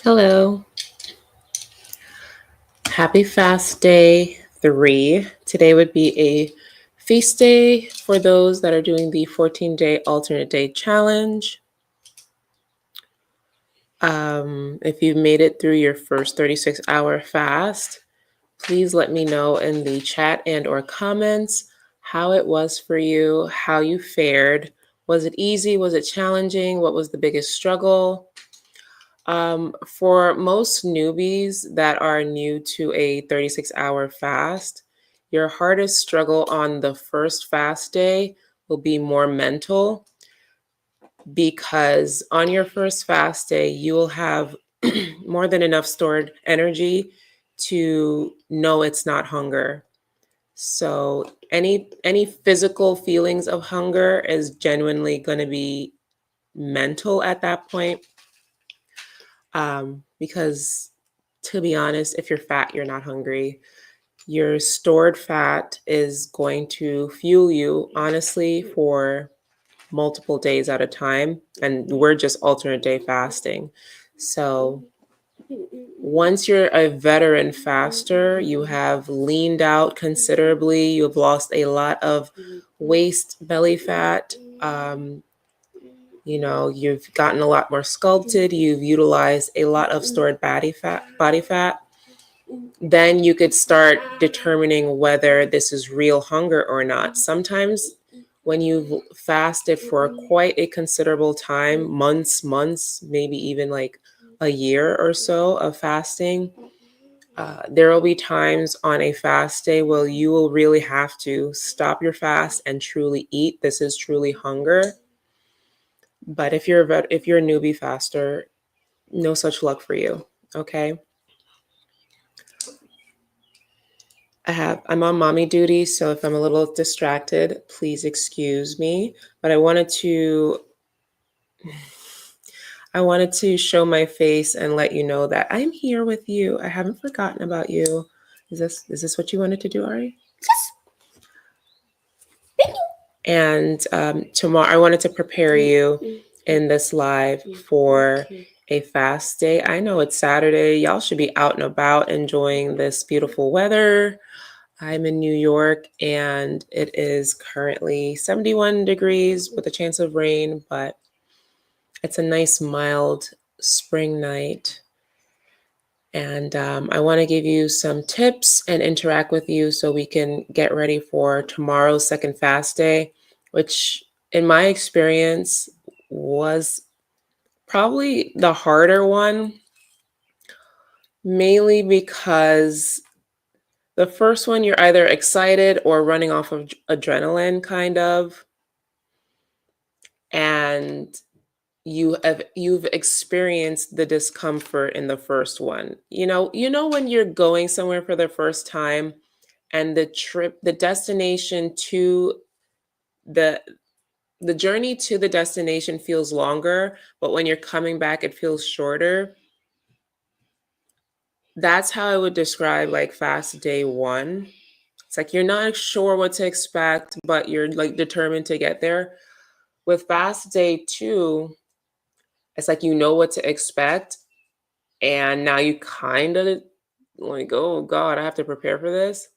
Hello. Happy fast day 3. Today would be a feast day for those that are doing the 14-day alternate day challenge. If you've made it through your first 36-hour fast, please let me know in the chat and or comments how it was for you, how you fared. Was it easy? Was it challenging? What was the biggest struggle? For most newbies that are new to a 36-hour fast, your hardest struggle on the first fast day will be more mental because on your first fast day, you will have more than enough stored energy to know it's not hunger. So any physical feelings of hunger is genuinely going to be mental at that point. Because to be honest, if you're fat, you're not hungry. Your stored fat is going to fuel you, honestly, for multiple days at a time. And we're just alternate day fasting. So once you're a veteran faster, you have leaned out considerably. You've lost a lot of waist belly fat. You've gotten a lot more sculpted. You've utilized a lot of stored body fat. Then you could start determining whether this is real hunger or not. Sometimes when you've fasted for quite a considerable time, months, maybe even like a year or so of fasting, there will be times on a fast day where you will really have to stop your fast and truly eat. This is truly hunger. But if you're a newbie faster, no such luck for you. Okay. I'm on mommy duty, so if I'm a little distracted, please excuse me. But I wanted to show my face and let you know that I'm here with you. I haven't forgotten about you. Is this what you wanted to do, Ari? And tomorrow, I wanted to prepare you in this live for a fast day. I know it's Saturday. Y'all should be out and about enjoying this beautiful weather. I'm in New York and it is currently 71 degrees with a chance of rain, but it's a nice mild spring night. And I want to give you some tips and interact with you so we can get ready for tomorrow's second fast day, which in my experience was probably the harder one, mainly because the first one you're either excited or running off of adrenaline kind of, and you've experienced the discomfort in the first one. When you're going somewhere for the first time and the destination to the journey to the destination feels longer, but when you're coming back it feels shorter. That's how I would describe like fast day 1. It's like you're not sure what to expect, but you're like determined to get there. With fast day 2, it's like you know what to expect, and now you kind of like, oh God, I have to prepare for this.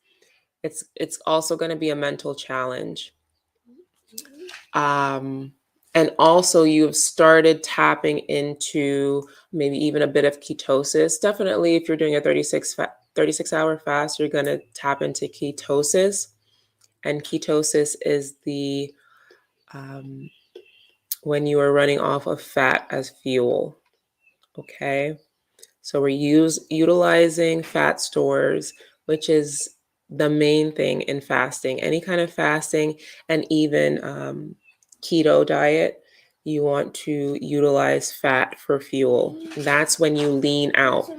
It's also going to be a mental challenge. And also you've started tapping into maybe even a bit of ketosis. Definitely if you're doing a 36-hour fast, you're going to tap into ketosis. And ketosis is the when you are running off of fat as fuel. Okay. So we're utilizing fat stores, which is the main thing in fasting. Any kind of fasting, and even keto diet, you want to utilize fat for fuel. That's when you lean out,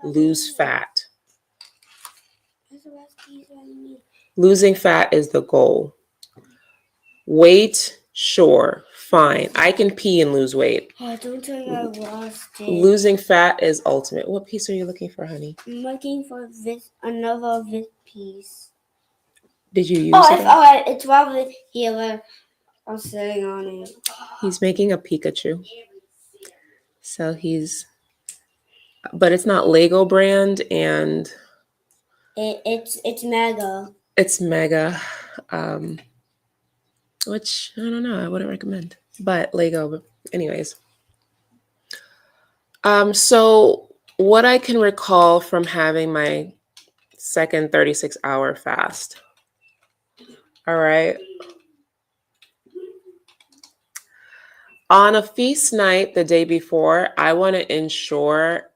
lose fat. Losing fat is the goal. Weight, sure, fine. I can pee and lose weight. I don't think I lost it. Losing fat is ultimate. What piece are you looking for, honey? I'm looking for another piece. Did you use it? Oh, it's probably here. I'm sitting on it. He's making a Pikachu. So he's but it's not Lego brand, and It's mega. it's mega, which I don't know, I wouldn't recommend, but Lego. But anyways, so what I can recall from having my second 36-hour fast. All right. On a feast night the day before, I want to ensure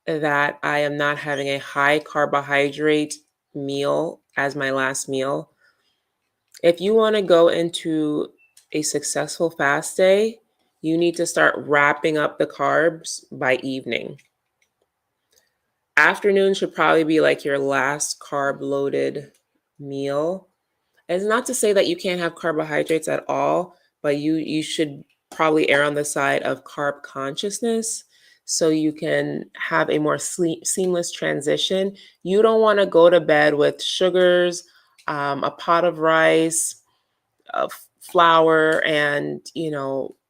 that I am not having a high carbohydrate meal as my last meal. If you want to go into a successful fast day, you need to start wrapping up the carbs by evening. Afternoon should probably be like your last carb loaded meal. It's not to say that you can't have carbohydrates at all, but you should probably err on the side of carb consciousness so you can have a more seamless transition. You don't want to go to bed with sugars, a pot of rice, flour, and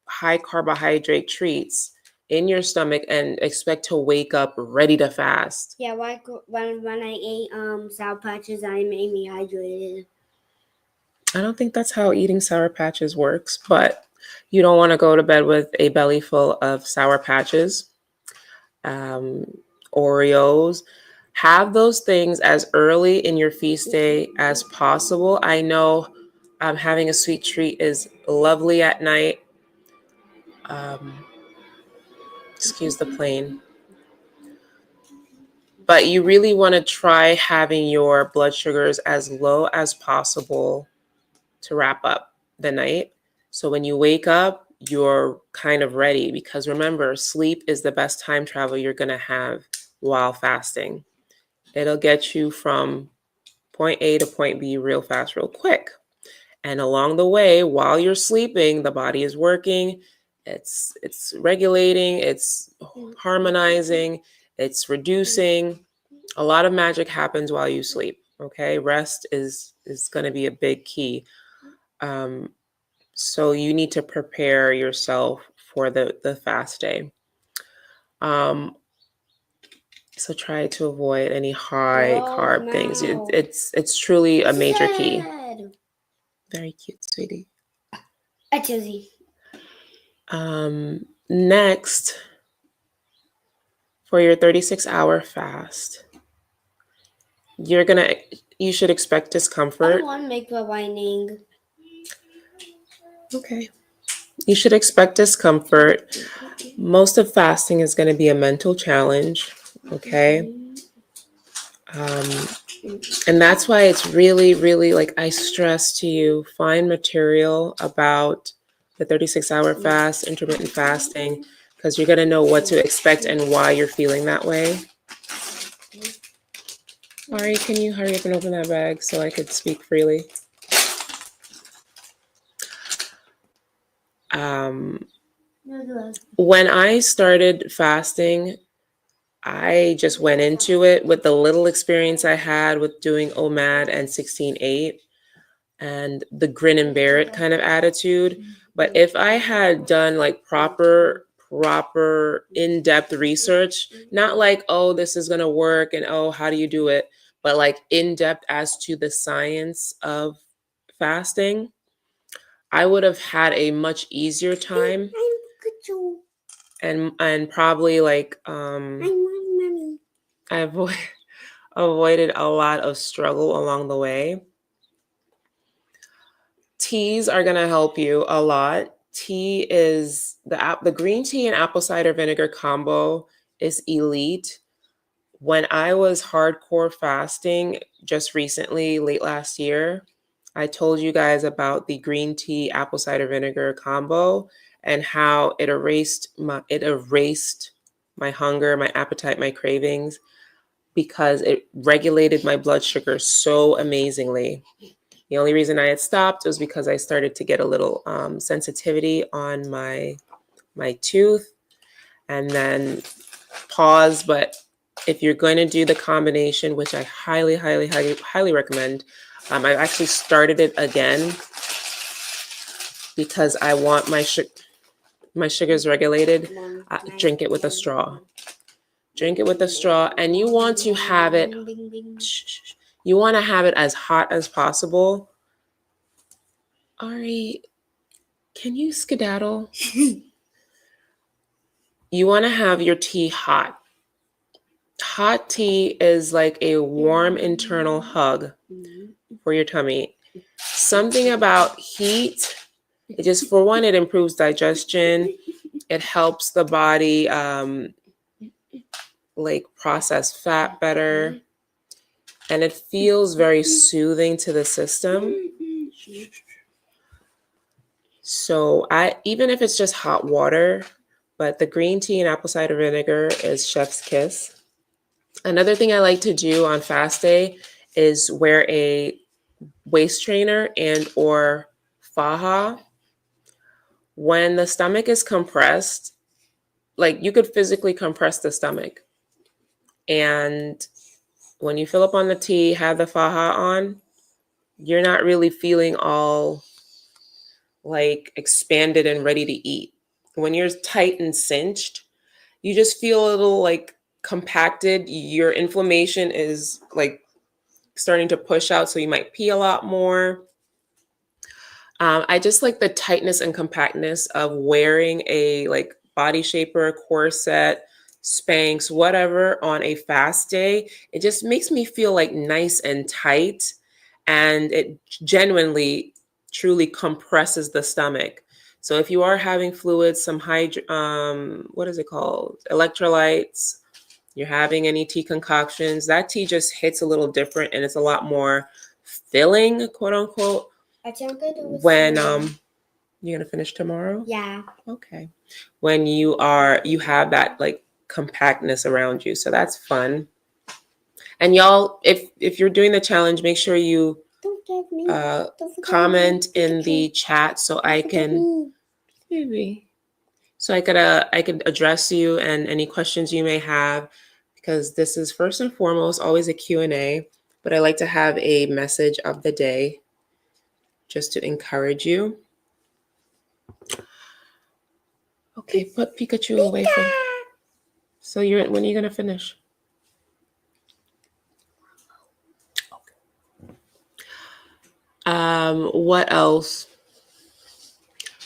high carbohydrate treats in your stomach and expect to wake up ready to fast. Yeah, when I ate Sour Patches, I made me hydrated. I don't think that's how eating Sour Patches works, but you don't want to go to bed with a belly full of Sour Patches, Oreos. Have those things as early in your feast day as possible. I know having a sweet treat is lovely at night. Excuse the plane. But you really want to try having your blood sugars as low as possible to wrap up the night. So when you wake up, you're kind of ready, because remember, sleep is the best time travel you're going to have while fasting. It'll get you from point A to point B real fast, real quick. And along the way, while you're sleeping, the body is working. It's regulating, it's harmonizing, it's reducing. A lot of magic happens while you sleep. Okay, rest is going to be a big key. So you need to prepare yourself for the fast day. So try to avoid any high carb things. It's truly a major key. Very cute, sweetie. A tizzy. Next, for your 36-hour fast, you should expect discomfort. I want to make a whining. Okay. You should expect discomfort. Most of fasting is going to be a mental challenge. Okay. And that's why it's really, really, like, I stress to you, find material about the 36-hour fast, intermittent fasting, because you're going to know what to expect and why you're feeling that way. Ari, can you hurry up and open that bag so I could speak freely? When I started fasting, I just went into it with the little experience I had with doing OMAD and 16-8 and the grin and bear it kind of attitude. But if I had done like proper in-depth research, not like, oh, this is going to work and oh, how do you do it? But like in-depth as to the science of fasting, I would have had a much easier time. And probably like I avoided a lot of struggle along the way. Teas are going to help you a lot. Tea is the green tea and apple cider vinegar combo is elite. When I was hardcore fasting just recently, late last year, I told you guys about the green tea apple cider vinegar combo and how it erased my hunger, my appetite, my cravings, because it regulated my blood sugar so amazingly. The only reason I had stopped was because I started to get a little sensitivity on my tooth, and then pause. But if you're going to do the combination, which I highly, highly, highly, highly recommend, I actually started it again because I want my sugars regulated. Drink it with a straw. Drink it with a straw, and you want to have it. You want to have it as hot as possible. Ari, can you skedaddle? You want to have your tea hot. Hot tea is like a warm internal hug for your tummy. Something about heat, it just, for one, it improves digestion. It helps the body like process fat better. And it feels very soothing to the system. So even if it's just hot water, but the green tea and apple cider vinegar is chef's kiss. Another thing I like to do on fast day is wear a waist trainer and or faja. When the stomach is compressed, like you could physically compress the stomach. And when you fill up on the tea, have the faja on, you're not really feeling all like expanded and ready to eat. When you're tight and cinched, you just feel a little like compacted. Your inflammation is like starting to push out, so you might pee a lot more. I just like the tightness and compactness of wearing a like body shaper, corset, Spanx, whatever on a fast day. It just makes me feel like nice and tight, and it genuinely, truly compresses the stomach. So if you are having fluids, some what is it called? Electrolytes, you're having any tea concoctions, that tea just hits a little different, and it's a lot more filling, quote unquote. When you're gonna finish tomorrow? Yeah. Okay. When you have that like compactness around you, so that's fun. And y'all, if you're doing the challenge, make sure you comment in the chat so I can, maybe, so I could address you and any questions you may have, because this is first and foremost always a Q&A, but I like to have a message of the day just to encourage you. Okay, put Pikachu away from. So when are you gonna finish? What else?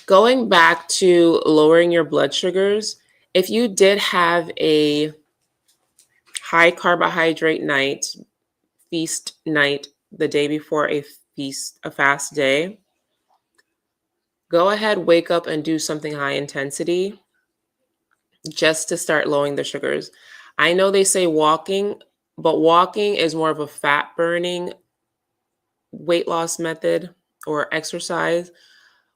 Going back to lowering your blood sugars, if you did have a high carbohydrate night, feast night, the day before a fast day, go ahead, wake up and do something high intensity just to start lowering the sugars. I know they say walking, but walking is more of a fat burning weight loss method or exercise.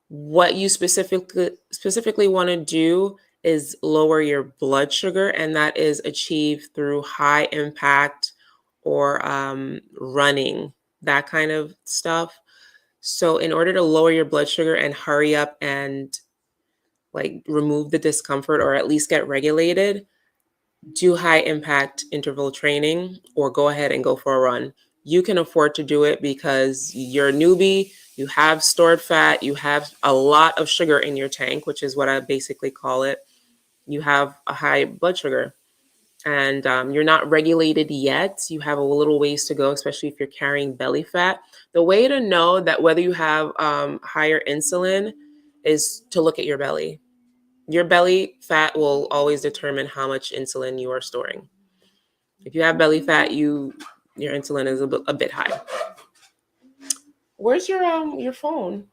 What you specifically want to do is lower your blood sugar, and that is achieved through high impact or running, that kind of stuff. So in order to lower your blood sugar and hurry up and like remove the discomfort or at least get regulated, do high impact interval training or go ahead and go for a run. You can afford to do it because you're a newbie, you have stored fat, you have a lot of sugar in your tank, which is what I basically call it. You have a high blood sugar and you're not regulated yet. You have a little ways to go, especially if you're carrying belly fat. The way to know that whether you have higher insulin is to look at your belly. Your belly fat will always determine how much insulin you are storing. If you have belly fat, your insulin is a bit high. Where's your phone?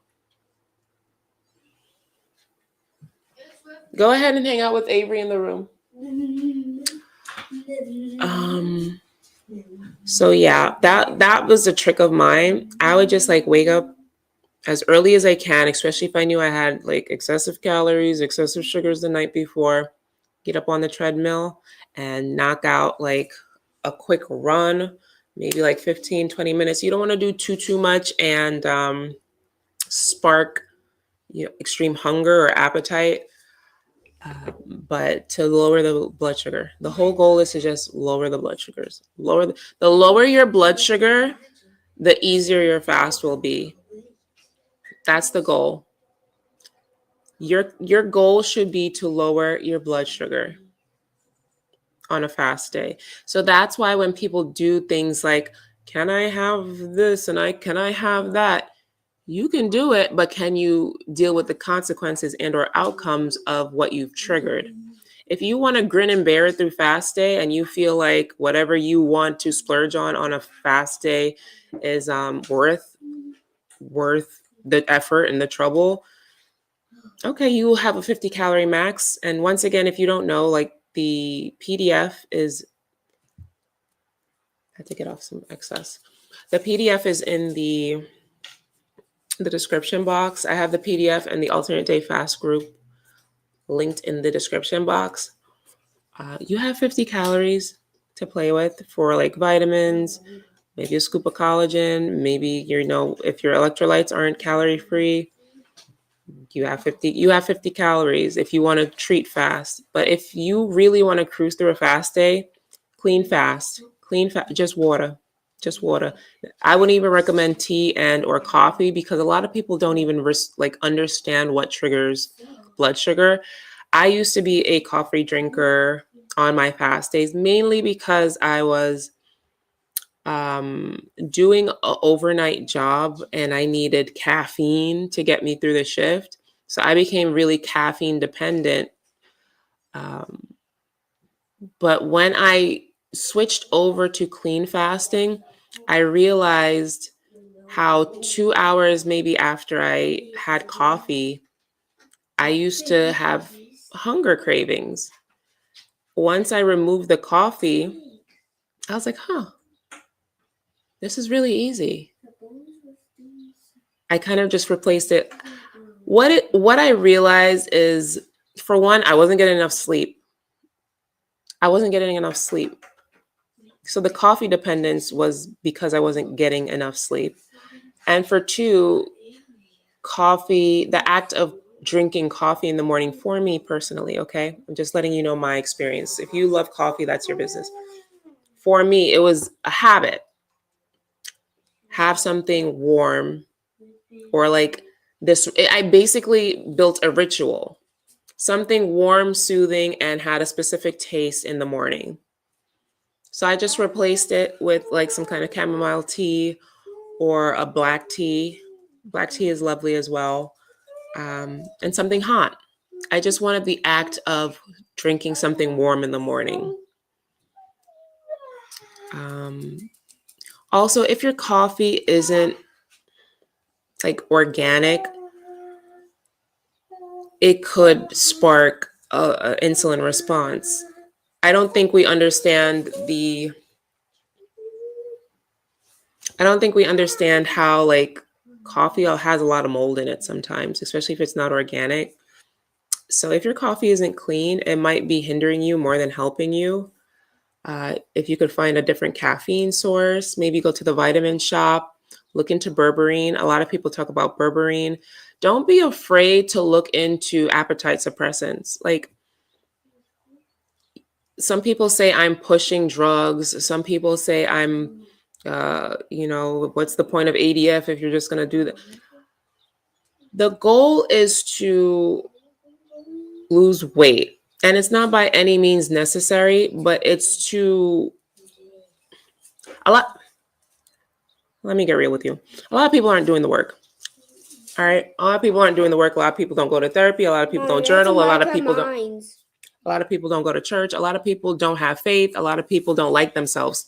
Go ahead and hang out with Avery in the room. So yeah, that was a trick of mine. I would just like wake up as early as I can, especially if I knew I had like excessive calories, excessive sugars the night before, get up on the treadmill and knock out like a quick run, maybe like 15, 20 minutes. You don't want to do too much and spark extreme hunger or appetite. But to lower the blood sugar, the whole goal is to just lower the blood sugars. The lower your blood sugar, the easier your fast will be. That's the goal. Your goal should be to lower your blood sugar. on a fast day. So that's why when people do things like, can I have this and can I have that? You can do it, but can you deal with the consequences and or outcomes of what you've triggered? If you want to grin and bear it through fast day and you feel like whatever you want to splurge on a fast day is worth the effort and the trouble, okay, you will have a 50 calorie max. And once again, if you don't know, like the PDF is, I had to get off some excess. The PDF is in the description box. I have the PDF and the alternate day fast group linked in the description box. You have 50 calories to play with for like vitamins, maybe a scoop of collagen, maybe if your electrolytes aren't calorie free, you have 50 calories if you want to treat fast. But if you really want to cruise through a fast day, clean fast, just water. Just water. I wouldn't even recommend tea and or coffee because a lot of people don't even understand what triggers blood sugar. I used to be a coffee drinker on my fast days, mainly because I was doing an overnight job and I needed caffeine to get me through the shift. So I became really caffeine dependent. But when I switched over to clean fasting, I realized how 2 hours maybe after I had coffee, I used to have hunger cravings. Once I removed the coffee, I was like, this is really easy. I kind of just replaced it. What I realized is, for one, I wasn't getting enough sleep. So the coffee dependence was because I wasn't getting enough sleep. And for two, coffee, the act of drinking coffee in the morning for me personally, okay? I'm just letting you know my experience. If you love coffee, that's your business. For me, it was a habit. Have something warm or like this. I basically built a ritual, something warm, soothing, and had a specific taste in the morning. So I just replaced it with like some kind of chamomile tea or a black tea. Black tea is lovely as well. And something hot. I just wanted the act of drinking something warm in the morning. Also, if your coffee isn't like organic, it could spark a insulin response. I don't think we understand how like coffee has a lot of mold in it sometimes, especially if it's not organic. So if your coffee isn't clean, it might be hindering you more than helping you. If you could find a different caffeine source, maybe go to the vitamin shop, look into berberine. A lot of people talk about berberine. Don't be afraid to look into appetite suppressants. Like, some people say I'm pushing drugs. Some people say I'm, what's the point of ADF if you're just going to do that? The goal is to lose weight. And it's not by any means necessary, but it's to a lot. Let me get real with you. A lot of people aren't doing the work. All right. A lot of people aren't doing the work. A lot of people don't go to therapy. A lot of people don't journal. A lot of people don't. A lot of people don't go to church. A lot of people don't have faith. A lot of people don't like themselves.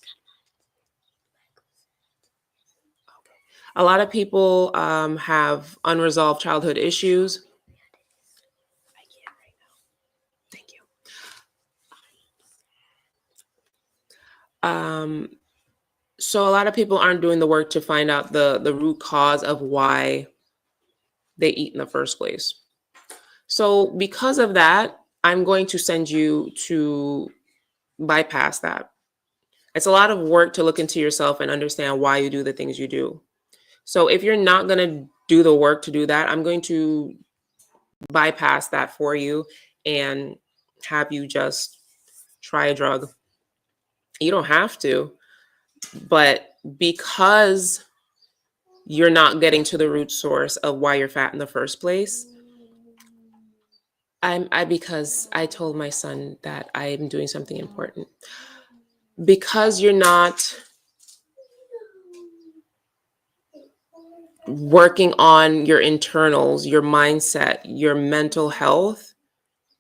A lot of people have unresolved childhood issues. Thank you. So a lot of people aren't doing the work to find out the root cause of why they eat in the first place. So because of that, I'm going to send you to bypass that. It's a lot of work to look into yourself and understand why you do the things you do. So if you're not going to do the work to do that, I'm going to bypass that for you and have you just try a drug. You don't have to, but because you're not getting to the root source of why you're fat in the first place, Because I told my son that I'm doing something important. Because you're not working on your internals, your mindset, your mental health,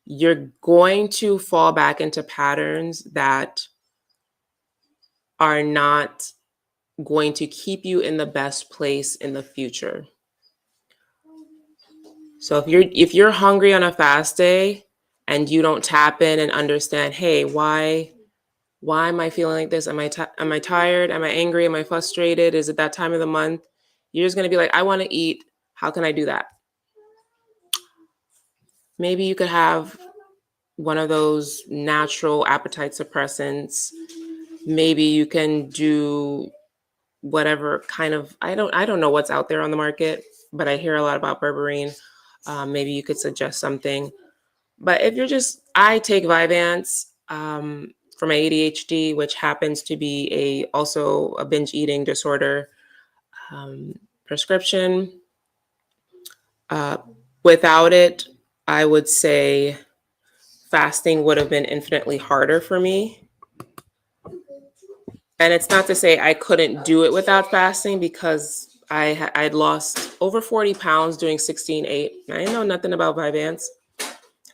you're going to fall back into patterns that are not going to keep you in the best place in the future. So if you're hungry on a fast day and you don't tap in and understand, hey, why am I feeling like this? Am I tired? Am I angry? Am I frustrated? Is it that time of the month? You're just going to be like, I want to eat. How can I do that? Maybe you could have one of those natural appetite suppressants. Maybe you can do whatever kind of I don't know what's out there on the market, but I hear a lot about berberine. Maybe you could suggest something. But if you're just, I take Vyvanse for my ADHD, which happens to be also a binge eating disorder prescription. Without it, I would say fasting would have been infinitely harder for me. And it's not to say I couldn't do it without fasting, because I'd lost over 40 pounds doing 16-8. I didn't know nothing about Vyvanse.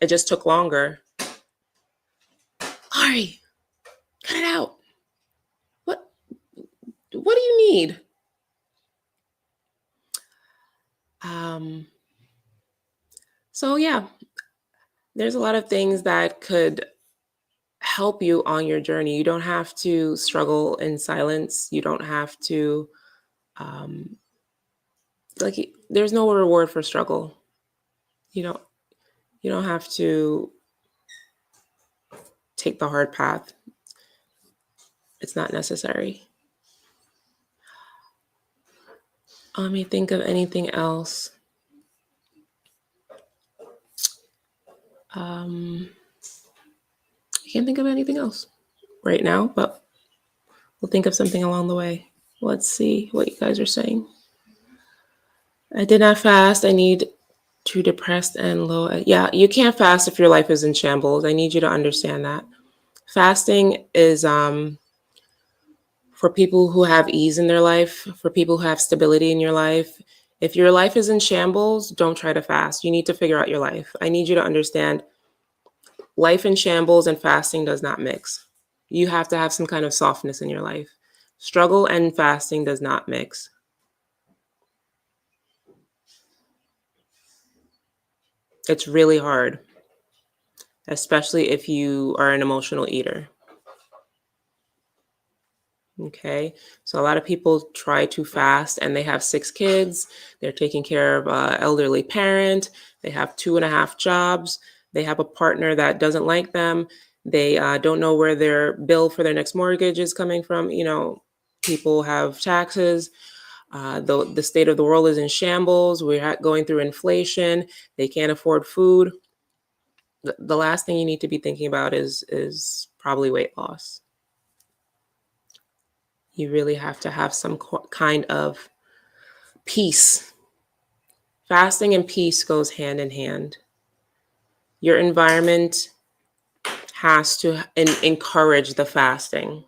It just took longer. Ari, cut it out. What do you need? So yeah, there's a lot of things that could help you on your journey. You don't have to struggle in silence. You don't have to there's no reward for struggle. You don't have to take the hard path. It's not necessary. Let me think of anything else. I can't think of anything else right now, but we'll think of something along the way. Let's see what you guys are saying. I did not fast. I need too depressed and low. Yeah, you can't fast if your life is in shambles. I need you to understand that. Fasting is for people who have ease in their life, for people who have stability in your life. If your life is in shambles, don't try to fast. You need to figure out your life. I need you to understand life in shambles and fasting does not mix. You have to have some kind of softness in your life. Struggle and fasting does not mix. It's really hard, especially if you are an emotional eater. Okay, so a lot of people try to fast and they have 6 kids. They're taking care of an elderly parent. They have 2.5 jobs. They have a partner that doesn't like them. They don't know where their bill for their next mortgage is coming from. People have taxes. The state of the world is in shambles. We're going through inflation. They can't afford food. The last thing you need to be thinking about is probably weight loss. You really have to have some kind of peace. Fasting and peace goes hand in hand. Your environment has to encourage the fasting.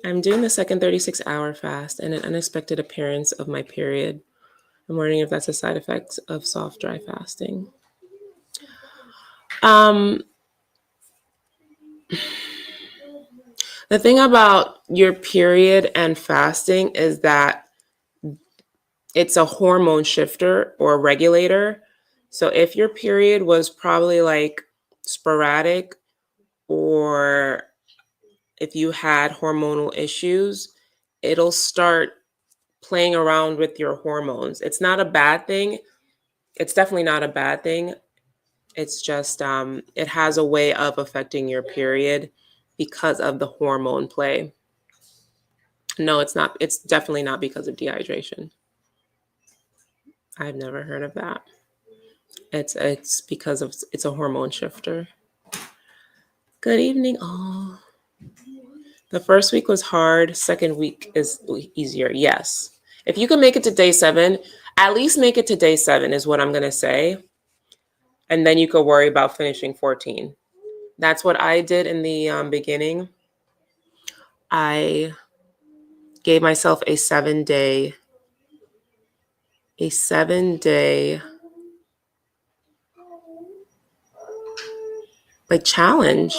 I'm doing the second 36-hour fast and an unexpected appearance of my period. I'm wondering if that's a side effect of soft, dry fasting. The thing about your period and fasting is that it's a hormone shifter or regulator. So if your period was probably like sporadic, or if you had hormonal issues, it'll start playing around with your hormones. It's not a bad thing. It's definitely not a bad thing. It's just it has a way of affecting your period because of the hormone play. No, it's not. It's definitely not because of dehydration. I've never heard of that. It's because of it's a hormone shifter. Good evening, all. The first week was hard. Second week is easier. Yes. If you can make it to day 7, At least make it to day 7 is what I'm going to say. And then you could worry about finishing 14. That's what I did in the beginning. I gave myself a 7-day like challenge.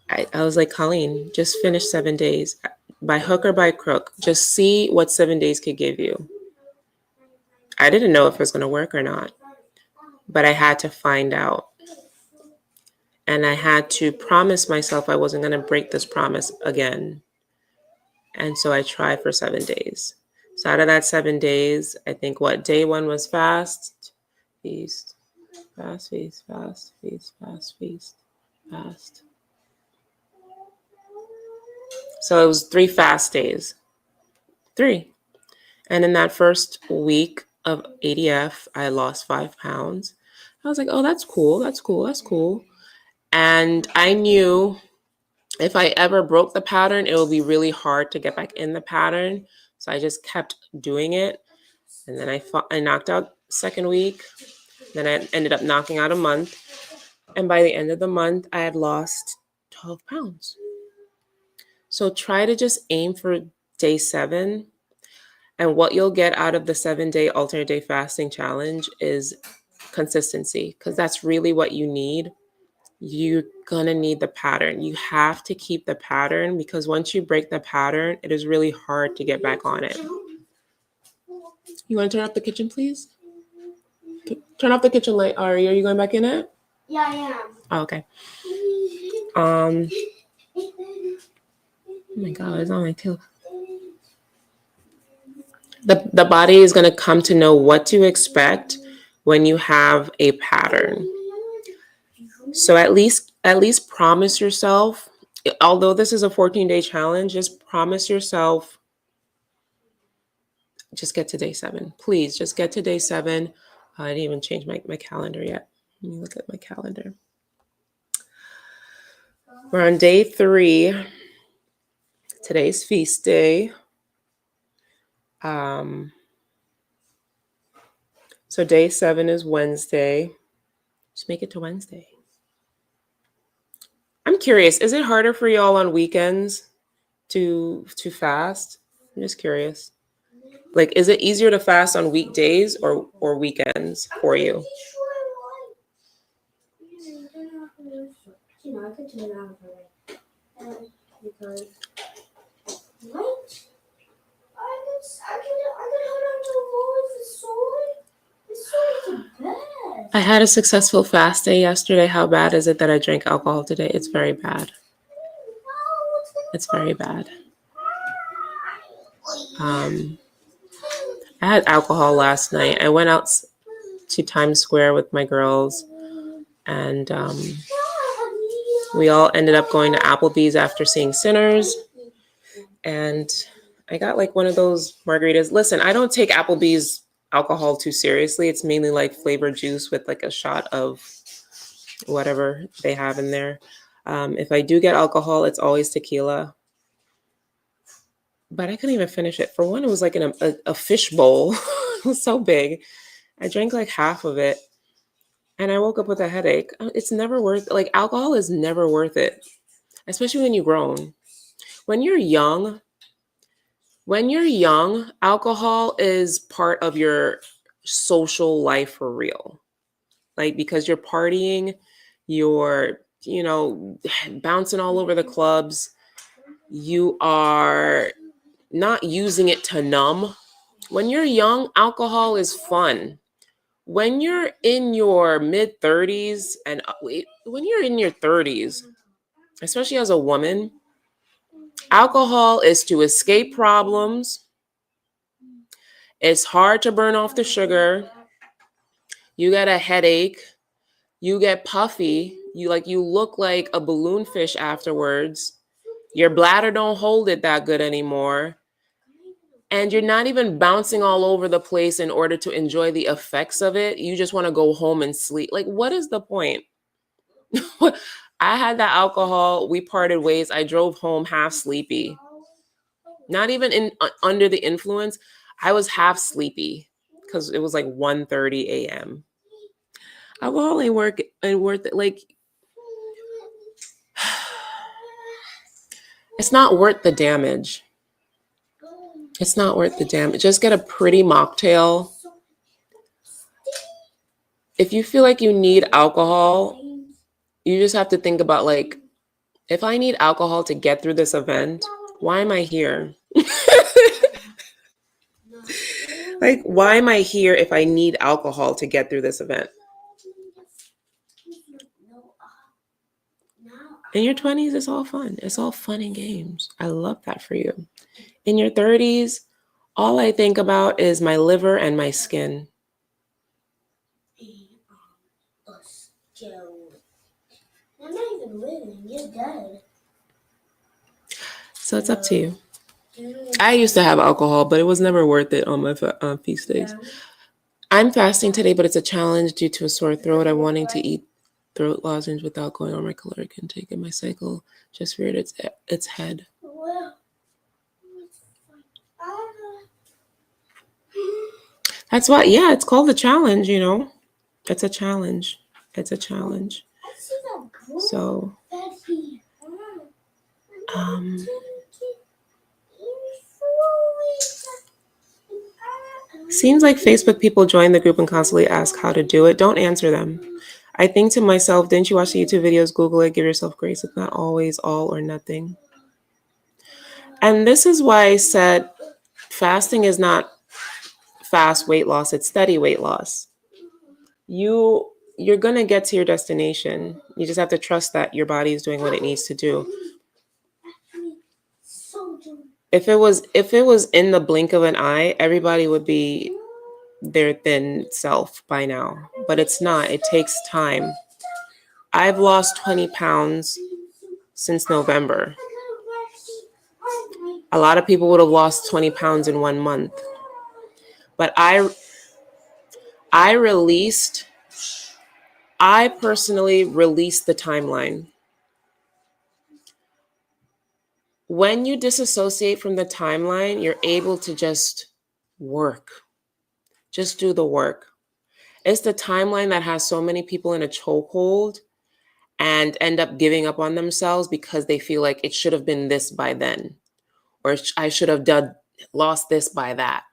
I was like, Colleen, just finish 7 days by hook or by crook. Just see what 7 days could give you. I didn't know if it was going to work or not, but I had to find out. And I had to promise myself I wasn't going to break this promise again. And so I tried for 7 days. So out of that 7 days, I think day 1 was fast, feast, fast, feast, fast, feast, fast, feast, fast. So it was 3 fast days. 3. And in that first week of ADF, I lost 5 pounds. I was like, oh, that's cool. That's cool. That's cool. And I knew if I ever broke the pattern, it would be really hard to get back in the pattern. So I just kept doing it. And then I knocked out second week. Then I ended up knocking out a month. And by the end of the month, I had lost 12 pounds. So try to just aim for day 7. And what you'll get out of the 7-day alternate day fasting challenge is consistency, because that's really what you need. You're going to need the pattern. You have to keep the pattern, because once you break the pattern, it is really hard to get back on it. You want to turn off the kitchen, please? Turn off the kitchen light, Ari. Are you going back in it? Yeah, I am. Oh, okay. Oh my God, it's on my tail. The body is going to come to know what to expect when you have a pattern. So at least promise yourself, although this is a 14-day challenge, just promise yourself, just get to day 7. Please, just get to day 7. I didn't even change my calendar yet. Let me look at my calendar. We're on day 3. Today's feast day. So day 7 is Wednesday. Just make it to Wednesday. I'm curious, is it harder for y'all on weekends to fast? I'm just curious. Like, is it easier to fast on weekdays or weekends for you? I could turn it off because what? I can hold on to a bowl with the sword. This sword is the best. I had a successful fast day yesterday. How bad is it that I drank alcohol today? It's very bad. It's very bad. I had alcohol last night. I went out to Times Square with my girls, and we all ended up going to Applebee's after seeing Sinners, and I got like one of those margaritas. Listen, I don't take Applebee's alcohol too seriously. It's mainly like flavored juice with like a shot of whatever they have in there. If I do get alcohol, it's always tequila. But I couldn't even finish it. For one, it was like in a fish bowl. It was so big. I drank like half of it. And I woke up with a headache. It's never worth it. Like, alcohol is never worth it, especially when you're grown. When you're young, alcohol is part of your social life for real. Like, because you're partying, you're, bouncing all over the clubs. You are not using it to numb. When you're young, alcohol is fun. When you're in your mid 30s and when you're in your 30s, especially as a woman, alcohol is to escape problems. It's hard to burn off the sugar. You get a headache. You get puffy. You look like a balloon fish afterwards. Your bladder don't hold it that good anymore. And you're not even bouncing all over the place in order to enjoy the effects of it. You just want to go home and sleep. Like, what is the point? I had that alcohol. We parted ways. I drove home half sleepy. Not even under the influence. I was half sleepy because it was like 1:30 a.m. Alcohol ain't worth it. Like, it's not worth the damage. It's not worth the damage. Just get a pretty mocktail. If you feel like you need alcohol, you just have to think about, like, if I need alcohol to get through this event, why am I here? Like, why am I here if I need alcohol to get through this event? In your 20s, it's all fun. It's all fun and games. I love that for you. In your 30s, all I think about is my liver and my skin. I'm not even living. You're dead. So it's up to you. I used to have alcohol, but it was never worth it on my feast days. I'm fasting today, but it's a challenge due to a sore throat. I'm wanting to eat throat lozenge without going on my caloric intake, and my cycle just reared its head. That's why, yeah, it's called the challenge, you know. It's a challenge. It's a challenge. So, seems like Facebook people join the group and constantly ask how to do it. Don't answer them. I think to myself, didn't you watch the YouTube videos? Google it. Give yourself grace. It's not always all or nothing. And this is why I said fasting is not fast weight loss. It's steady weight loss. You're going to get to your destination. You just have to trust that your body is doing what it needs to do. If it was in the blink of an eye, everybody would be their thin self by now. But it's not. It takes time. I've lost 20 pounds since November. A lot of people would have lost 20 pounds in 1 month. But I personally released the timeline. When you disassociate from the timeline, you're able to just work. Just do the work. It's the timeline that has so many people in a chokehold and end up giving up on themselves because they feel like it should have been this by then, or I should have lost this by that.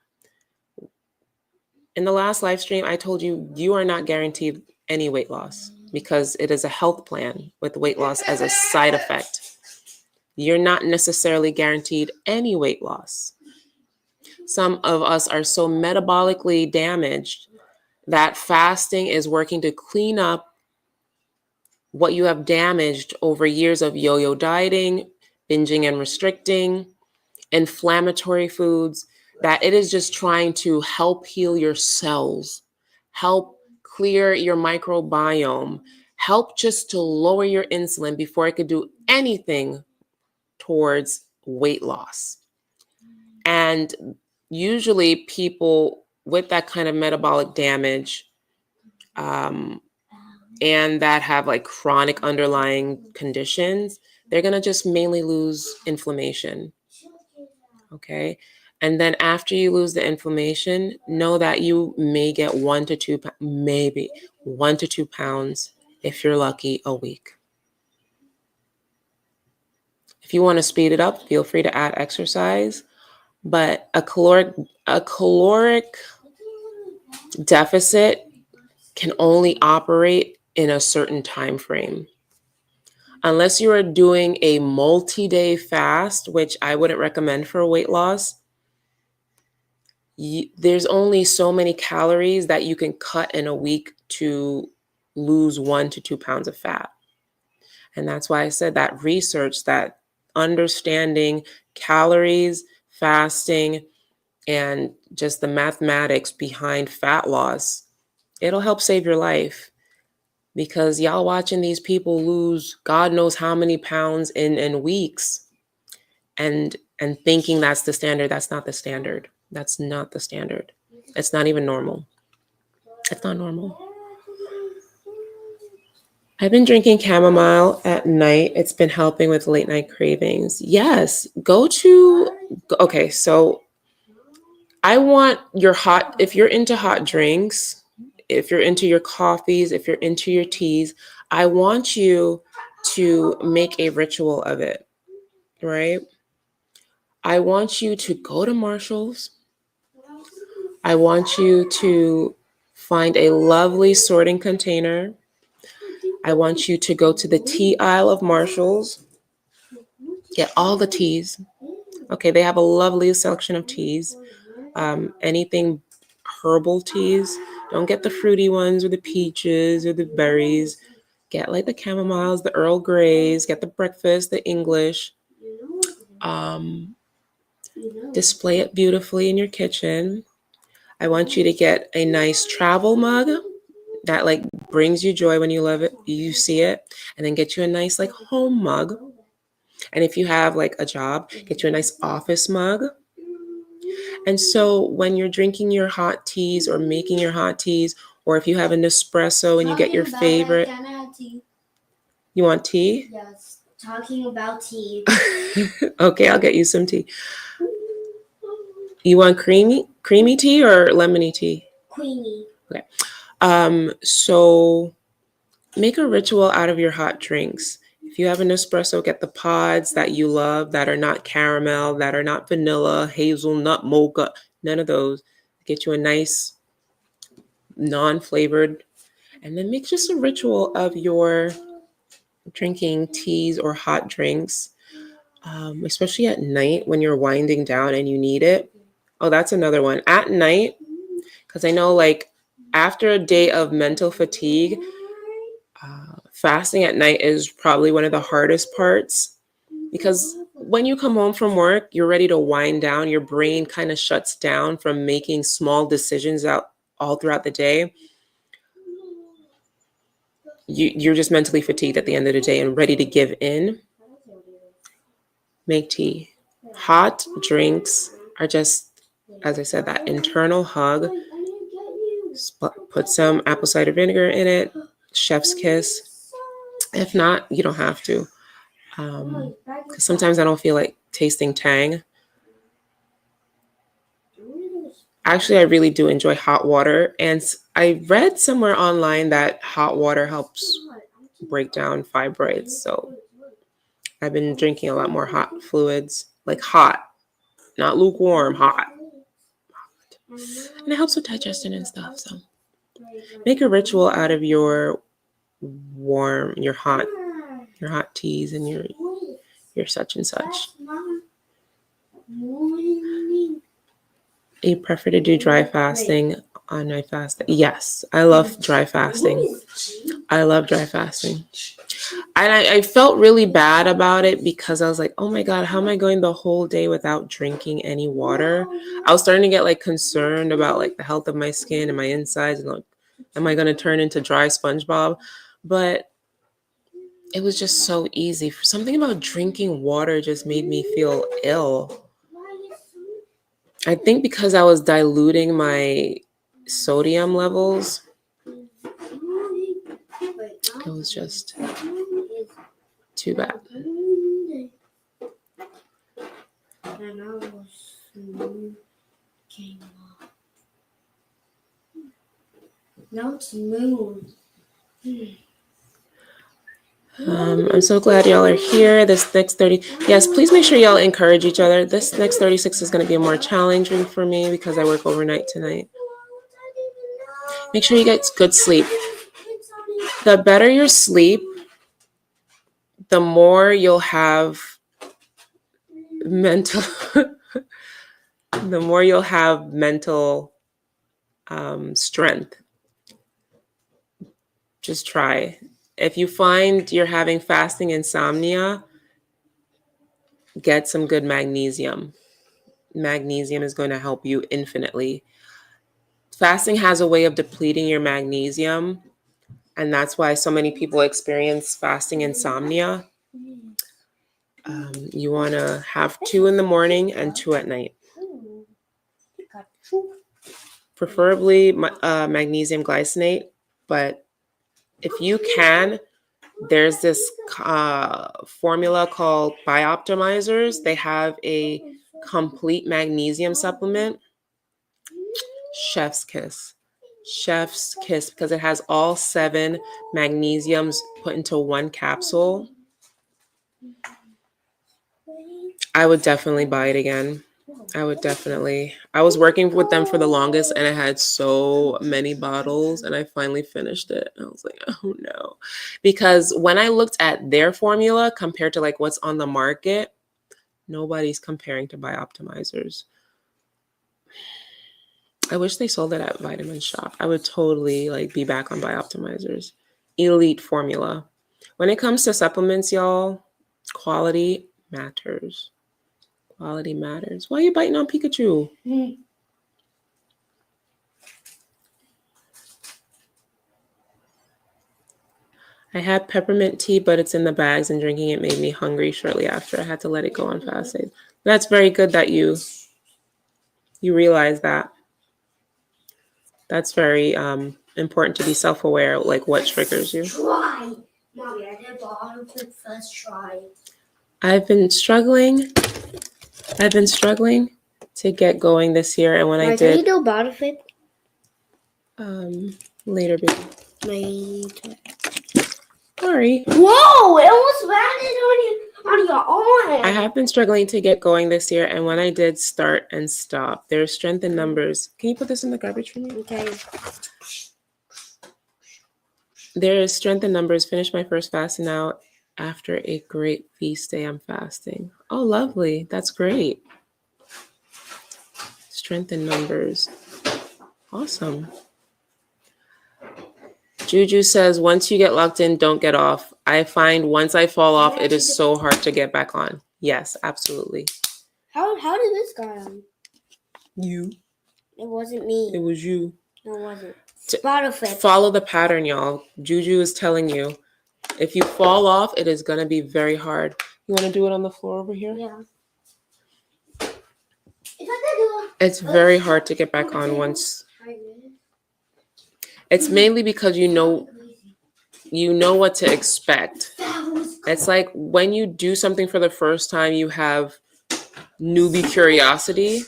In the last live stream, I told you, you are not guaranteed any weight loss because it is a health plan with weight loss as a side effect. You're not necessarily guaranteed any weight loss. Some of us are so metabolically damaged that fasting is working to clean up what you have damaged over years of yo-yo dieting, binging and restricting, inflammatory foods, that it is just trying to help heal your cells, help clear your microbiome, help just to lower your insulin before it could do anything towards weight loss. And usually people with that kind of metabolic damage and that have like chronic underlying conditions, they're going to just mainly lose inflammation. Okay. And then after you lose the inflammation, know that you may get 1 to 2, maybe 1 to 2 pounds, if you're lucky, a week. If you want to speed it up, feel free to add exercise. But a caloric deficit can only operate in a certain time frame. Unless you are doing a multi-day fast, which I wouldn't recommend for weight loss, there's only so many calories that you can cut in a week to lose 1 to 2 pounds of fat. And that's why I said that research, that understanding calories, fasting, and just the mathematics behind fat loss, it'll help save your life. Because y'all watching these people lose God knows how many pounds in weeks and thinking that's the standard. That's not the standard. That's not the standard. It's not even normal. It's not normal. I've been drinking chamomile at night. It's been helping with late night cravings. Yes, okay, so I want your hot, if you're into hot drinks, if you're into your coffees, if you're into your teas, I want you to make a ritual of it, right? I want you to go to Marshall's. I want you to find a lovely sorting container. I want you to go to the tea aisle of Marshall's, get all the teas. Okay, they have a lovely selection of teas. Anything herbal teas. Don't get the fruity ones or the peaches or the berries. Get like the chamomiles, the Earl Greys, get the breakfast, the English. Um, Display it beautifully in your kitchen. I want you to get a nice travel mug that like brings you joy when you love it, you see it, and then get you a nice like home mug. And if you have like a job, get you a nice office mug. And so when you're drinking your hot teas or making your hot teas, or if you have an espresso and you get your favorite, you want tea? Yes, talking about tea. Okay, I'll get you some tea. You want creamy tea or lemony tea? Queenie. Okay. So make a ritual out of your hot drinks. If you have an espresso, get the pods that you love that are not caramel, that are not vanilla, hazelnut, mocha, none of those. Get you a nice non-flavored, and then make just a ritual of your drinking teas or hot drinks, especially at night when you're winding down and you need it. Oh, that's another one. At night, because I know like after a day of mental fatigue, fasting at night is probably one of the hardest parts, because when you come home from work, you're ready to wind down. Your brain kind of shuts down from making small decisions out all throughout the day. You're just mentally fatigued at the end of the day and ready to give in. Make tea. Hot drinks are just, as I said, that internal hug. Put some apple cider vinegar in it, chef's kiss. If not, you don't have to. Because sometimes I don't feel like tasting tang. Actually, I really do enjoy hot water. And I read somewhere online that hot water helps break down fibroids. So I've been drinking a lot more hot fluids, like hot, not lukewarm, hot. And it helps with digestion and stuff. So make a ritual out of your warm, your hot teas and your such and such. You prefer to do dry fasting on night fasting? Yes, I love dry fasting. I love dry fasting. And I felt really bad about it because I was like, oh my God, how am I going the whole day without drinking any water? I was starting to get like concerned about like the health of my skin and my insides and like, am I going to turn into dry SpongeBob? But it was just so easy. Something about drinking water just made me feel ill. I think because I was diluting my sodium levels, it was just too bad. Now it's smooth. I'm so glad y'all are here. This next 30, yes, please make sure y'all encourage each other. This next 36 is going to be more challenging for me because I work overnight tonight. Make sure you get good sleep. The better your sleep, the more you'll have mental, strength. Just try. If you find you're having fasting insomnia, get some good magnesium. Magnesium is going to help you infinitely. Fasting has a way of depleting your magnesium, and that's why so many people experience fasting insomnia. You want to have 2 in the morning and 2 at night. Preferably magnesium glycinate, but if you can, there's this formula called Bioptimizers. They have a complete magnesium supplement. Chef's kiss. Chef's kiss, because it has all 7 magnesiums put into one capsule. I would definitely buy it again. I was working with them for the longest and I had so many bottles and I finally finished it. I was like, oh no. Because when I looked at their formula compared to like what's on the market, nobody's comparing to Bioptimizers. I wish they sold it at Vitamin Shop. I would totally like be back on Bioptimizers. Elite formula. When it comes to supplements, y'all, quality matters. Quality matters. Why are you biting on Pikachu? I had peppermint tea, but it's in the bags, and drinking it made me hungry shortly after. I had to let it go on fasting. That's very good that you realize that. That's very important to be self-aware, like what triggers you. Try. Mommy, I did bottom flip first try. I've been struggling to get going this year, and when I did, Can you do bottom flip? Later, baby. Later. Sorry. Whoa! It almost landed on your arm. I have been struggling to get going this year, and when I did start and stop, there's strength in numbers. Can you put this in the garbage for me? Okay. There is strength in numbers. Finished my first fast, and now after a great feast day, I'm fasting. Oh, lovely. That's great. Strength in numbers. Awesome. Juju says, once you get locked in, don't get off. I find once I fall off, it is so hard to get back on. Yes, absolutely. How did this guy on? You. It wasn't me. It was you. No, it wasn't. Bottom flip. Follow the pattern, y'all. Juju is telling you. If you fall off, it is going to be very hard. You want to do it on the floor over here? Yeah. It's very hard to get back on once. It's mainly because you know what to expect. It's like when you do something for the first time, you have newbie curiosity.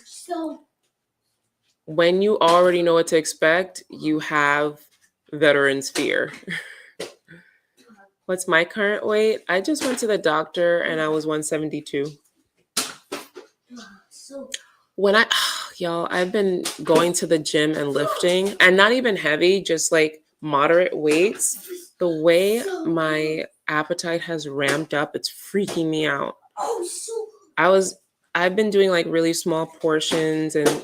When you already know what to expect, you have veteran's fear. What's my current weight? I just went to the doctor and I was 172. Y'all, I've been going to the gym and lifting, and not even heavy, just like moderate weights. The way my appetite has ramped up, it's freaking me out. I've been doing like really small portions and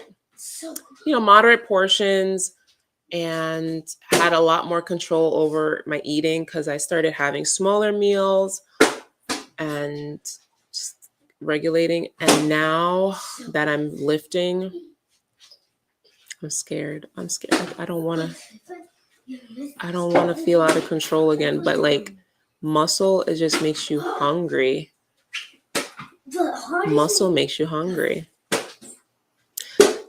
moderate portions, and had a lot more control over my eating because I started having smaller meals and just regulating. And now that I'm lifting, I'm scared. I don't want to feel out of control again, but like muscle, it just makes you hungry. Muscle makes you hungry.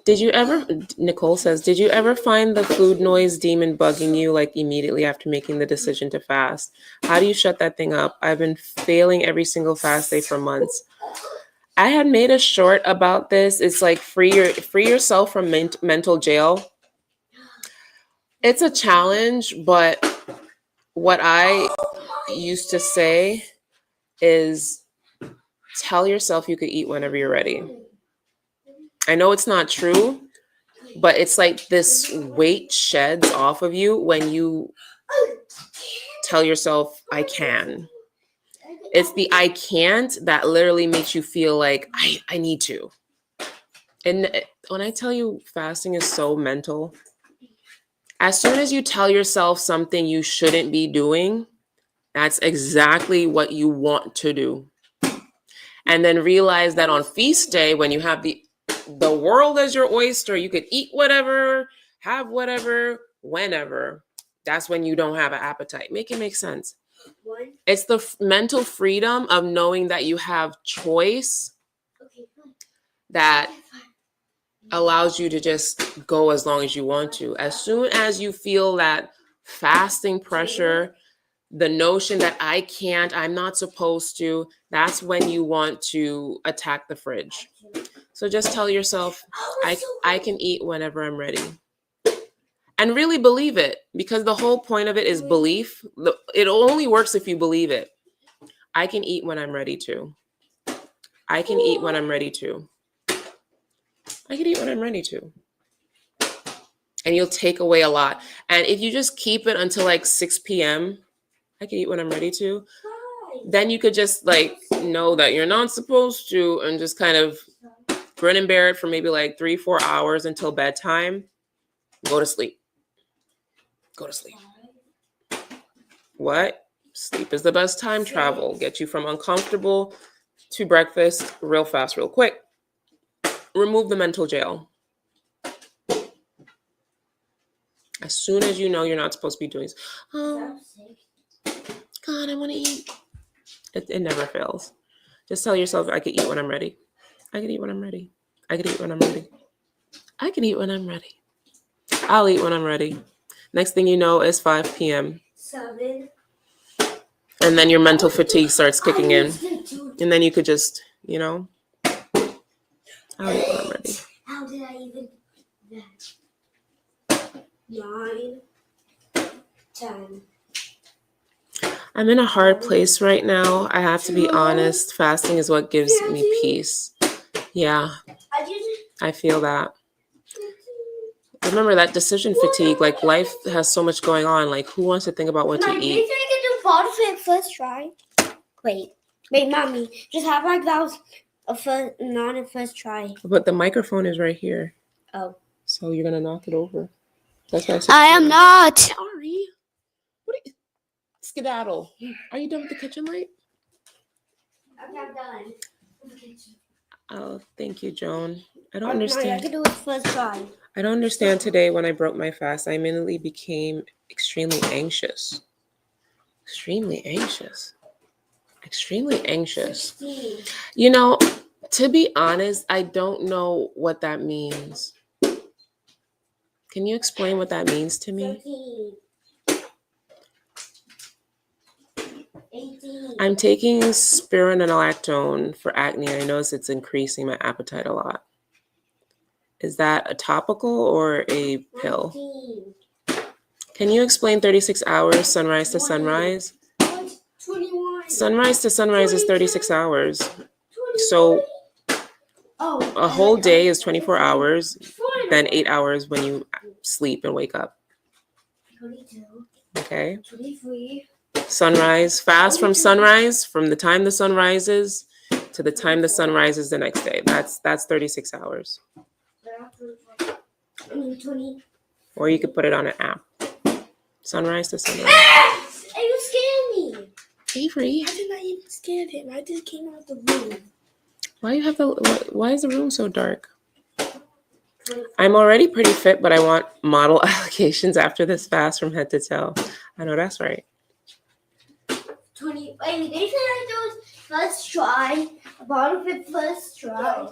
Nicole says, did you ever find the food noise demon bugging you like immediately after making the decision to fast? How do you shut that thing up? I've been failing every single fast day for months. I had made a short about this. It's like free yourself from mental jail. It's a challenge, but what I used to say is tell yourself you could eat whenever you're ready. I know it's not true, but it's like this weight sheds off of you when you tell yourself, I can. It's the I can't that literally makes you feel like I need to. And when I tell you fasting is so mental, as soon as you tell yourself something you shouldn't be doing, that's exactly what you want to do. And then realize that on feast day, when you have the world as your oyster, you could eat whatever, have whatever, whenever. That's when you don't have an appetite. Make it make sense. It's the mental freedom of knowing that you have choice that allows you to just go as long as you want to. As soon as you feel that fasting pressure, the notion that I can't, I'm not supposed to, that's when you want to attack the fridge. So just tell yourself, I can eat whenever I'm ready. And really believe it, because the whole point of it is belief. It only works if you believe it. I can eat when I'm ready to. I can eat when I'm ready to. I can eat when I'm ready to. And you'll take away a lot. And if you just keep it until like 6 p.m., I can eat when I'm ready to, then you could just like know that you're not supposed to and just kind of grin and bear it for maybe like 3-4 hours until bedtime. Go to sleep. Go to sleep. What? Sleep is the best time travel. Get you from uncomfortable to breakfast real fast, real quick. Remove the mental jail. As soon as you know you're not supposed to be doing, oh, God, I want to eat. It never fails. Just tell yourself, I can eat when I'm ready. I can eat when I'm ready. I can eat when I'm ready. I can eat when I'm ready. I'll eat when I'm ready. Next thing you know, it's 5 p.m. 7. And then your mental fatigue starts kicking in. And then you could just, I'll eat when I'm ready. How did I even do that? 9, 10. I'm in a hard place right now. I have to be honest. Fasting is what gives me peace. Yeah, I feel that. Remember that decision fatigue, like life has so much going on. Like who wants to think about what to eat? Do you think I can do bottom flip first try? Wait, mommy. Just have like that was not a first try. But the microphone is right here. Oh. So you're going to knock it over. That's why I said I am not. Sorry. What are you? Skedaddle. Are you done with the kitchen light? I'm not done. Oh, thank you, Joan. I don't understand. I can do it first try. I don't understand today when I broke my fast. I immediately became extremely anxious. Extremely anxious. Extremely anxious. 16. To be honest, I don't know what that means. Can you explain what that means to me? 17. 18. I'm taking spironolactone for acne. I notice it's increasing my appetite a lot. Is that a topical or a pill? 19. Can you explain 36 hours, sunrise to sunrise? 21. Sunrise to sunrise is 36 hours. So a whole day is 24 hours, then 8 hours when you sleep and wake up. 22. Okay. 23. Sunrise, fast from sunrise, from the time the sun rises to the time the sun rises the next day. That's 36 hours. 20. Or you could put it on an app. Sunrise to sunrise. Hey, you scared me. Avery. I did not even scare him. I just came out the room. Why is the room so dark? I'm already pretty fit, but I want model allocations after this fast from head to toe. I know that's right. 20. Wait, they said I do first try. Bottom flip first try.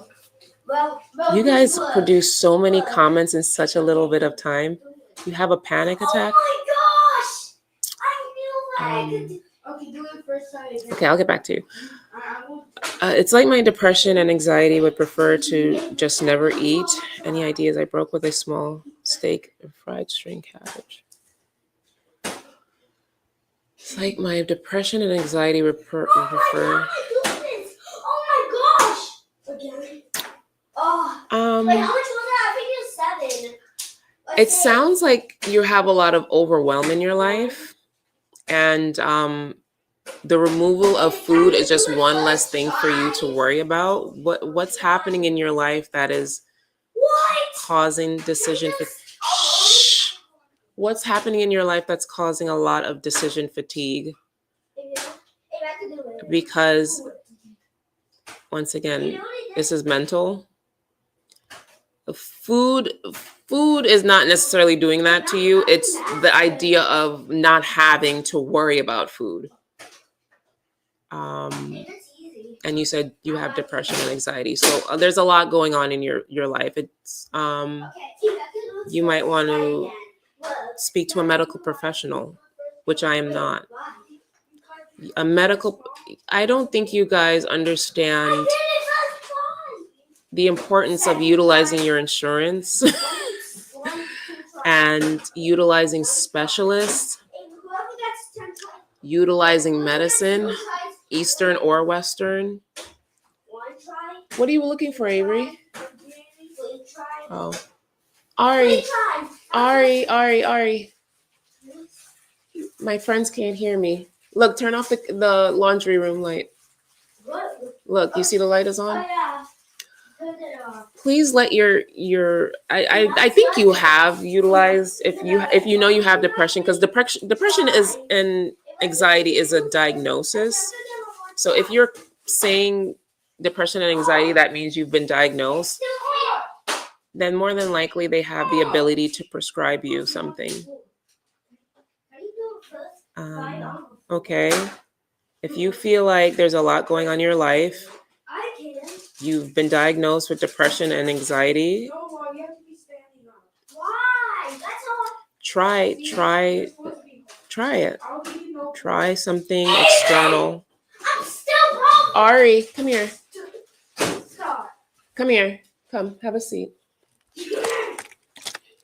Well, You guys produce so many comments in such a little bit of time. You have a panic attack? Oh my gosh! I knew that. Okay, do it first time. Okay, I'll get back to you. It's like my depression and anxiety would prefer to just never eat. Any ideas? I broke with a small steak and fried string cabbage. It's like my depression and anxiety would prefer. Oh my gosh! Again. Oh. Wait, how much was that? I think it was 7. It sounds like you have a lot of overwhelm in your life, and the removal of food is just one less thing for you to worry about. What's happening in your life that is causing decision fatigue? What's happening in your life that's causing a lot of decision fatigue? Because once again, this is mental. Food is not necessarily doing that to you. It's the idea of not having to worry about food. And you said you have depression and anxiety. So there's a lot going on in your life. It's you might want to speak to a medical professional, which I am not. I don't think you guys understand the importance of utilizing your insurance. and utilizing specialists, utilizing medicine, Eastern or Western. What are you looking for, Avery? Oh. Ari. My friends can't hear me. Look, turn off the laundry room light. Look, you see the light is on? Please let your I think you have utilized if you know you have depression, because depression is and anxiety is a diagnosis. So if you're saying depression and anxiety, that means you've been diagnosed. Then more than likely they have the ability to prescribe you something. Okay. If you feel like there's a lot going on in your life, you've been diagnosed with depression and anxiety, try it. Try something external. Ari, come here. Come here. Come, have a seat.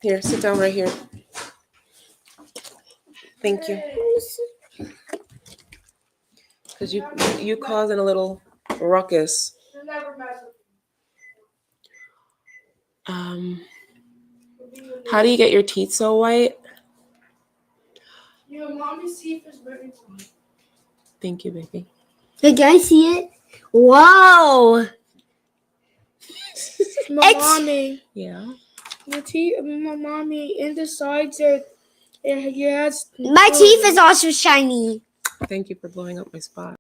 Here, sit down right here. Thank you. Because you causing a little ruckus. How do you get your teeth so white? Your mommy's teeth is very white. Thank you, baby. Hey, can I see it? Wow. My mommy. Yeah. The teeth of my mommy and the sides are. My teeth is also shiny. Thank you for blowing up my spot.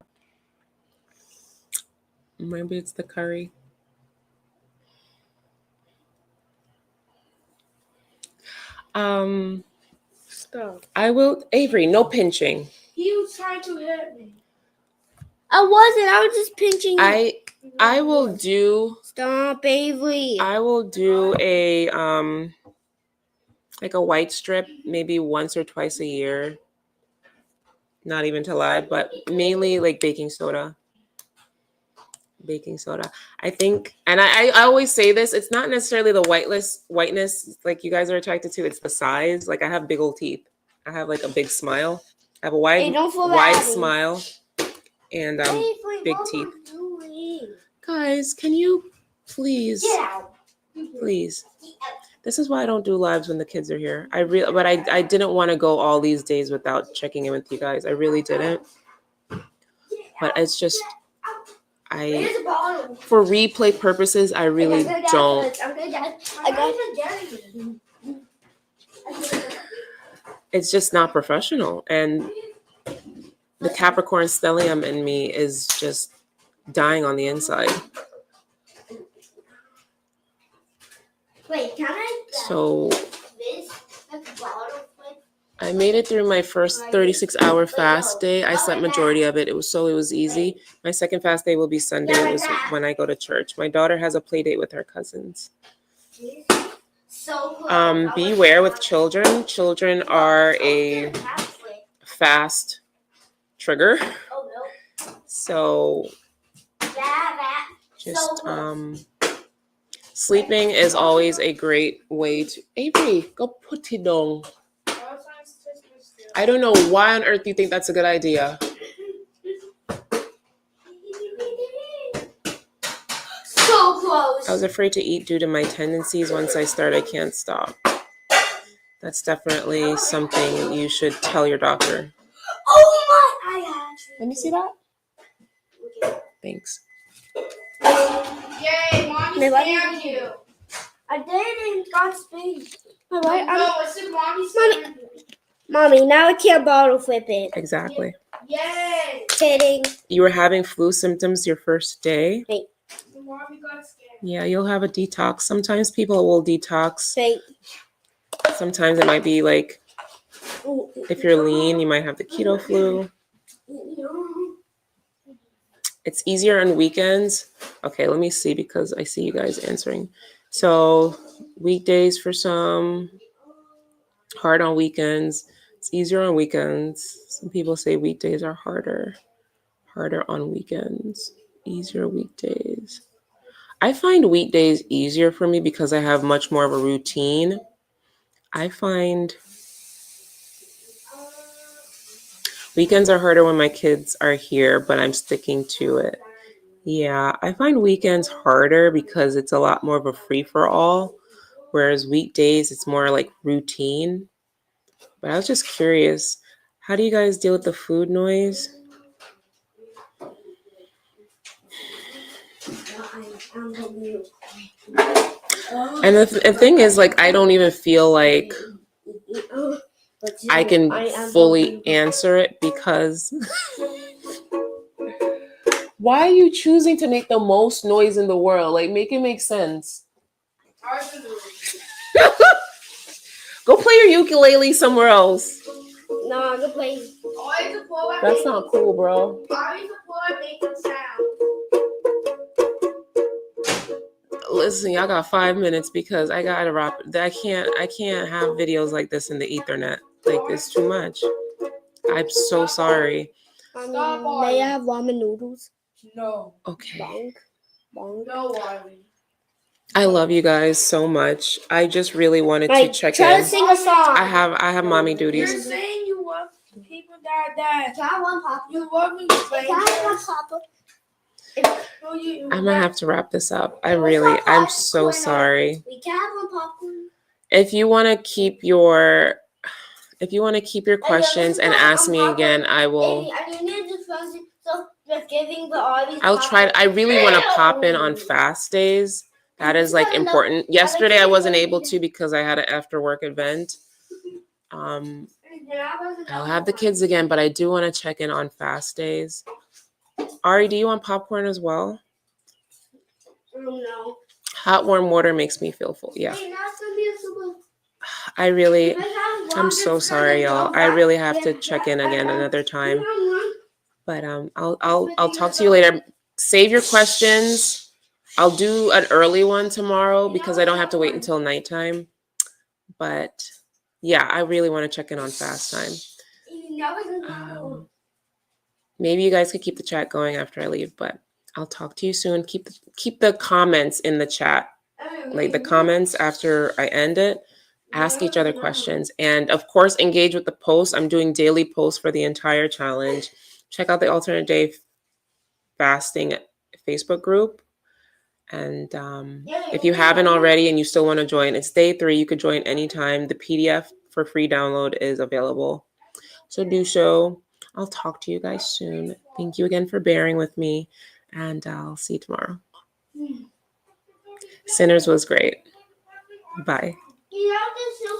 Maybe it's the curry. Stop. I will, Avery, no pinching. He was trying to hit me. I wasn't. I was just pinching. I will do. Stop, Avery. I will do a like a white strip maybe once or twice a year. Not even to lie, but mainly like baking soda. I think, and I always say this, it's not necessarily the whiteness like you guys are attracted to, it's the size. Like I have big old teeth. I have like a big smile. I have a wide smile and big teeth. Guys, can you please? Please. This is why I don't do lives when the kids are here. But I didn't want to go all these days without checking in with you guys. I really didn't. But it's just for replay purposes, I really don't. It's just not professional. And the Capricorn stellium in me is just dying on the inside. Wait, can I? So I made it through my first 36-hour fast day. I slept majority of it. It was easy. My second fast day will be Sunday. It was when I go to church. My daughter has a play date with her cousins. Beware with children. Children are a fast trigger. So just sleeping is always a great way to. Avery, go put it down. I don't know why on earth you think that's a good idea. So close. I was afraid to eat due to my tendencies. Once I start, I can't stop. That's definitely something you should tell your doctor. Oh my! Let me see that. Thanks. Yay, mommy scammed you. I didn't. Got space. No, I said mommy scammed you. Mommy, now I can't bottle flip it. Exactly. Yay. Kidding. You were having flu symptoms your first day. Wait. Mommy got scared. Yeah, you'll have a detox. Sometimes people will detox. Wait. Sometimes it might be like, if you're lean, you might have the keto flu. It's easier on weekends. Okay, let me see because I see you guys answering. So weekdays for some, hard on weekends. It's easier on weekends. Some people say weekdays are harder on weekends, easier weekdays. I find weekdays easier for me because I have much more of a routine. I find weekends are harder when my kids are here, but I'm sticking to it. Yeah, I find weekends harder because it's a lot more of a free-for-all, whereas weekdays, it's more like routine. But I was just curious, how do you guys deal with the food noise? And the thing is, like, I don't even feel like I can fully answer it because why are you choosing to make the most noise in the world? Like, make it make sense. Go play your ukulele somewhere else. No, I can play. That's not cool, bro. Listen, y'all got 5 minutes because I gotta wrap. I can't have videos like this in the ethernet. Like, it's too much. I'm so sorry. May I have ramen noodles? No. Okay. Bonk. No, Wiley. I love you guys so much. I just really wanted to Like, check try in. to sing a song. I have mommy You're duties. saying you love people that Can I have one pop? you love me. Can I have one pop? I'm gonna have to wrap this up. I'm so sorry. We can have one popcorn. If you want to keep your questions and ask me again, I will. I'll try. I really want to pop in on fast days. That is like important. Yesterday I wasn't able to because I had an after work event. I'll have the kids again, but I do want to check in on fast days. Ari, do you want popcorn as well? No. Hot warm water makes me feel full. Yeah. I'm so sorry, y'all. I really have to check in again another time. But I'll talk to you later. Save your questions. I'll do an early one tomorrow because I don't have to wait until nighttime. But yeah, I really want to check in on fast time. Maybe you guys could keep the chat going after I leave, but I'll talk to you soon. Keep the comments in the chat. Like the comments after I end it. Ask each other questions. And of course, engage with the posts. I'm doing daily posts for the entire challenge. Check out the alternate day fasting Facebook group. And if you haven't already and you still want to join, it's day 3. You could join anytime. The PDF for free download is available. So do so. I'll talk to you guys soon. Thank you again for bearing with me. And I'll see you tomorrow. Sinners was great. Bye.